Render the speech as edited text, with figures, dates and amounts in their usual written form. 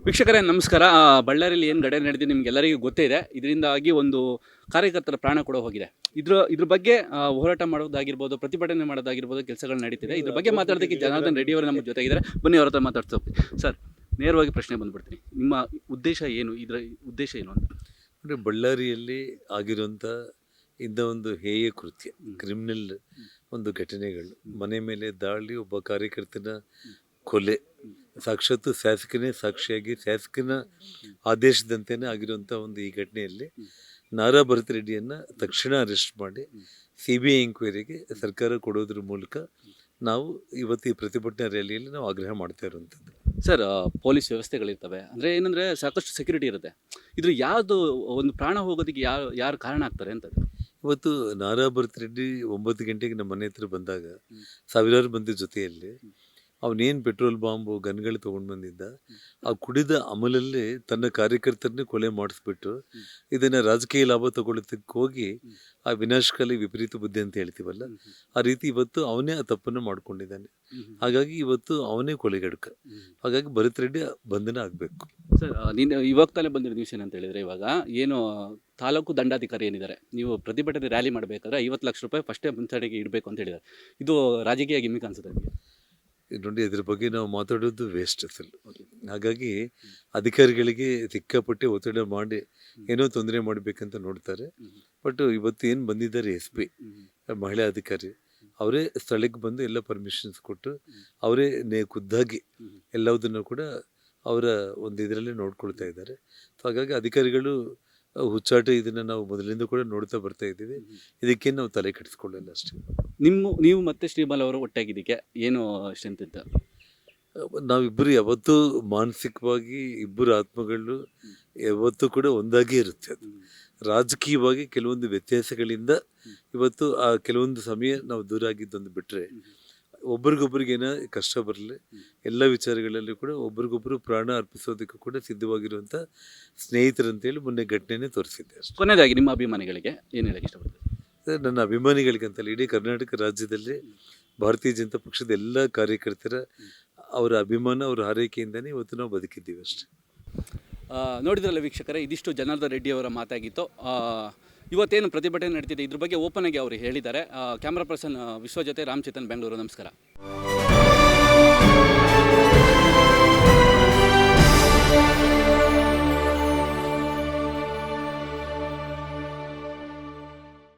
ವೀಕ್ಷಕರೇ ನಮಸ್ಕಾರ. ಬಳ್ಳಾರಿಯಲ್ಲಿ ಏನು ಘಟನೆ ನಡೆದಿದೆ ನಿಮಗೆಲ್ಲರಿಗೂ ಗೊತ್ತೇ ಇದೆ. ಇದರಿಂದಾಗಿ ಒಂದು ಕಾರ್ಯಕರ್ತರ ಪ್ರಾಣ ಕೂಡ ಹೋಗಿದೆ. ಇದ್ರ ಬಗ್ಗೆ ಹೋರಾಟ ಮಾಡೋದಾಗಿರ್ಬೋದು, ಪ್ರತಿಭಟನೆ ಮಾಡೋದಾಗಿರ್ಬೋದು ಕೆಲಸಗಳು ನಡೀತಿದೆ. ಇದ್ರ ಬಗ್ಗೆ ಮಾತಾಡೋದಕ್ಕೆ ಜನಾರ್ದನ್ ರೆಡ್ಡಿ ಅವರು ನಮ್ಮ ಜೊತೆಗಿದ್ದಾರೆ. ಬನ್ನಿ ಅವ್ರ ಹತ್ರ ಮಾತಾಡ್ಸೋಕೆ. ಸರ್, ನೇರವಾಗಿ ಪ್ರಶ್ನೆ ಬಂದುಬಿಡ್ತೀನಿ. ನಿಮ್ಮ ಉದ್ದೇಶ ಏನು? ಇದರ ಉದ್ದೇಶ ಏನು ಅಂತ? ಅಂದರೆ ಬಳ್ಳಾರಿಯಲ್ಲಿ ಆಗಿರುವಂಥ ಇಂಥ ಒಂದು ಹೇಯ ಕೃತ್ಯ, ಕ್ರಿಮಿನಲ್ ಒಂದು ಘಟನೆಗಳು, ಮನೆ ಮೇಲೆ ದಾಳಿ, ಒಬ್ಬ ಕಾರ್ಯಕರ್ತನ ಕೊಲೆ, ಸಾಕ್ಷಾತ್ತು ಶಾಸಕನೇ ಸಾಕ್ಷಿಯಾಗಿ ಶಾಸಕನ ಆದೇಶದಂತೆಯೇ ಆಗಿರುವಂಥ ಒಂದು ಈ ಘಟನೆಯಲ್ಲಿ ನಾರಾ ಭರತ್ ರೆಡ್ಡಿಯನ್ನು ತಕ್ಷಣ ಅರೆಸ್ಟ್ ಮಾಡಿ CBI ಎಂಕ್ವೈರಿಗೆ ಸರ್ಕಾರ ಕೊಡೋದ್ರ ಮೂಲಕ ನಾವು ಇವತ್ತು ಈ ಪ್ರತಿಭಟನಾ ರ್ಯಾಲಿಯಲ್ಲಿ ನಾವು ಆಗ್ರಹ ಮಾಡ್ತಾ ಇರುವಂಥದ್ದು. ಸರ್, ಪೊಲೀಸ್ ವ್ಯವಸ್ಥೆಗಳಿರ್ತವೆ, ಅಂದರೆ ಏನಂದರೆ ಸಾಕಷ್ಟು ಸೆಕ್ಯೂರಿಟಿ ಇರುತ್ತೆ. ಇದ್ರ ಯಾವುದು ಒಂದು ಪ್ರಾಣ ಹೋಗೋದಕ್ಕೆ ಯಾರು ಕಾರಣ ಆಗ್ತಾರೆ ಅಂತ? ಇವತ್ತು ನಾರಾ ಭರತ್ ರೆಡ್ಡಿ 9 ಗಂಟೆಗೆ ನಮ್ಮ ಮನೆ ಹತ್ರ ಬಂದಾಗ ಸಾವಿರಾರು ಮಂದಿ ಜೊತೆಯಲ್ಲಿ ಅವನೇನು ಪೆಟ್ರೋಲ್ ಬಾಂಬು ಗನ್ಗಳು ತೊಗೊಂಡು ಬಂದಿದ್ದ, ಆ ಕುಡಿದ ಅಮಲಲ್ಲಿ ತನ್ನ ಕಾರ್ಯಕರ್ತರನ್ನೇ ಕೊಲೆ ಮಾಡಿಸ್ಬಿಟ್ಟು ಇದನ್ನು ರಾಜಕೀಯ ಲಾಭ ತಗೊಳ್ಳೋದಕ್ಕೆ ಹೋಗಿ ಆ ವಿನಾಶಕಾಲಿ ವಿಪರೀತ ಬುದ್ಧಿ ಅಂತ ಹೇಳ್ತೀವಲ್ಲ, ಆ ರೀತಿ ಇವತ್ತು ಅವನೇ ಆ ತಪ್ಪನ್ನು ಮಾಡ್ಕೊಂಡಿದ್ದಾನೆ. ಹಾಗಾಗಿ ಇವತ್ತು ಅವನೇ ಕೊಲೆಗಡುಕ. ಹಾಗಾಗಿ ಭರತ್ ರೆಡ್ಡಿ ಬಂಧನ ಆಗಬೇಕು. ಸರ್, ನೀನು ಇವಾಗ ತಾನೇ ಬಂದಿರೋ ನ್ಯೂಸ್ ಏನಂತ ಹೇಳಿದರೆ, ಇವಾಗ ಏನು ತಾಲೂಕು ದಂಡಾಧಿಕಾರಿ ಏನಿದ್ದಾರೆ, ನೀವು ಪ್ರತಿಭಟನೆ ರ್ಯಾಲಿ ಮಾಡಬೇಕಾದ್ರೆ 50 ಲಕ್ಷ ರೂಪಾಯಿ ಫಸ್ಟೇ ಮುಂಚೂಣಿಗೆ ಇಡಬೇಕು ಅಂತ ಹೇಳಿದ್ದಾರೆ. ಇದು ರಾಜಕೀಯ ಗಿಮಿಕ್ ಅನ್ಸುತ್ತೆ ನಿಮಗೆ? ನೋಡಿ, ಅದ್ರ ಬಗ್ಗೆ ನಾವು ಮಾತಾಡೋದು ವೇಸ್ಟ್ ಅಸಲು. ಹಾಗಾಗಿ ಅಧಿಕಾರಿಗಳಿಗೆ ಸಿಕ್ಕಾಪಟ್ಟೆ ಒತ್ತಡ ಮಾಡಿ ಏನೋ ತೊಂದರೆ ಮಾಡಬೇಕಂತ ನೋಡ್ತಾರೆ. ಬಟ್ ಇವತ್ತು ಏನು ಬಂದಿದ್ದಾರೆ SP ಮಹಿಳಾ ಅಧಿಕಾರಿ, ಅವರೇ ಸ್ಥಳಕ್ಕೆ ಬಂದು ಎಲ್ಲ ಪರ್ಮಿಷನ್ಸ್ ಕೊಟ್ಟು ಅವರೇ ಖುದ್ದಾಗಿ ಎಲ್ಲದನ್ನು ಕೂಡ ಅವರ ಒಂದು ಇದರಲ್ಲಿ ನೋಡ್ಕೊಳ್ತಾ ಇದ್ದಾರೆ. ಹಾಗಾಗಿ ಅಧಿಕಾರಿಗಳು ಹುಚ್ಚಾಟ ಇದನ್ನು ನಾವು ಮೊದಲಿಂದ ಕೂಡ ನೋಡ್ತಾ ಬರ್ತಾ ಇದ್ದೀವಿ. ಇದಕ್ಕೆ ನಾವು ತಲೆ ಕೆಡಿಸ್ಕೊಳ್ಳಲ್ಲ ಅಷ್ಟೇ. ನೀವು ಮತ್ತೆ ಶ್ರೀಮಾಲ್ ಅವರು ಒಟ್ಟಾಗಿದ್ದಕ್ಕೆ ಏನು ಸ್ಟ್ರೆಂತ್ ಇತ್ತು? ನಾವಿಬ್ಬರು ಯಾವತ್ತೂ ಮಾನಸಿಕವಾಗಿ ಇಬ್ಬರು ಆತ್ಮಗಳು ಯಾವತ್ತೂ ಕೂಡ ಒಂದಾಗಿ ಇರುತ್ತೆ. ಅದು ರಾಜಕೀಯವಾಗಿ ಕೆಲವೊಂದು ವ್ಯತ್ಯಾಸಗಳಿಂದ ಇವತ್ತು ಆ ಕೆಲವೊಂದು ಸಮಯ ನಾವು ದೂರ ಆಗಿದ್ದೊಂದು ಬಿಟ್ಟರೆ, ಒಬ್ರಿಗೊಬ್ರಿಗೆ ಏನೋ ಕಷ್ಟ ಬರಲಿ, ಎಲ್ಲ ವಿಚಾರಗಳಲ್ಲಿ ಕೂಡ ಒಬ್ರಿಗೊಬ್ಬರು ಪ್ರಾಣ ಅರ್ಪಿಸೋದಕ್ಕೂ ಕೂಡ ಸಿದ್ಧವಾಗಿರುವಂಥ ಸ್ನೇಹಿತರಂತೇಳಿ ಮೊನ್ನೆ ಘಟನೆನೇ ತೋರಿಸಿದ್ದೆ ಅಷ್ಟೇ. ಕೊನೆಯದಾಗಿ ನಿಮ್ಮ ಅಭಿಮಾನಿಗಳಿಗೆ ಏನು ಹೇಳಕ್ಕೆ ಇಷ್ಟಪಡ್ತೀವಿ? ನನ್ನ ಅಭಿಮಾನಿಗಳಿಗಂತಲ್ಲ, ಇಡೀ ಕರ್ನಾಟಕ ರಾಜ್ಯದಲ್ಲಿ ಭಾರತೀಯ ಜನತಾ ಪಕ್ಷದ ಎಲ್ಲ ಕಾರ್ಯಕರ್ತರ ಅವರ ಅಭಿಮಾನ, ಅವರ ಹಾರೈಕೆಯಿಂದನೇ ಇವತ್ತು ನಾವು ಬದುಕಿದ್ದೀವಿ ಅಷ್ಟೇ. ನೋಡಿದ್ರಲ್ಲ ವೀಕ್ಷಕರೇ, ಇದಿಷ್ಟು ಜನಾರ್ದನ್ ರೆಡ್ಡಿ ಅವರ ಮಾತಾಗಿತ್ತು. ಇವತ್ತೇನು ಪ್ರತಿಭಟನೆ ನಡೀತಿದೆ ಇದ್ರ ಬಗ್ಗೆ ಓಪನ್ ಆಗಿ ಅವರು ಹೇಳಿದ್ದಾರೆ. ಕ್ಯಾಮ್ರಾ ಪರ್ಸನ್ ವಿಶ್ವ ಜೊತೆ ರಾಮಚೇತನ್, ಬೆಂಗಳೂರು. ನಮಸ್ಕಾರ.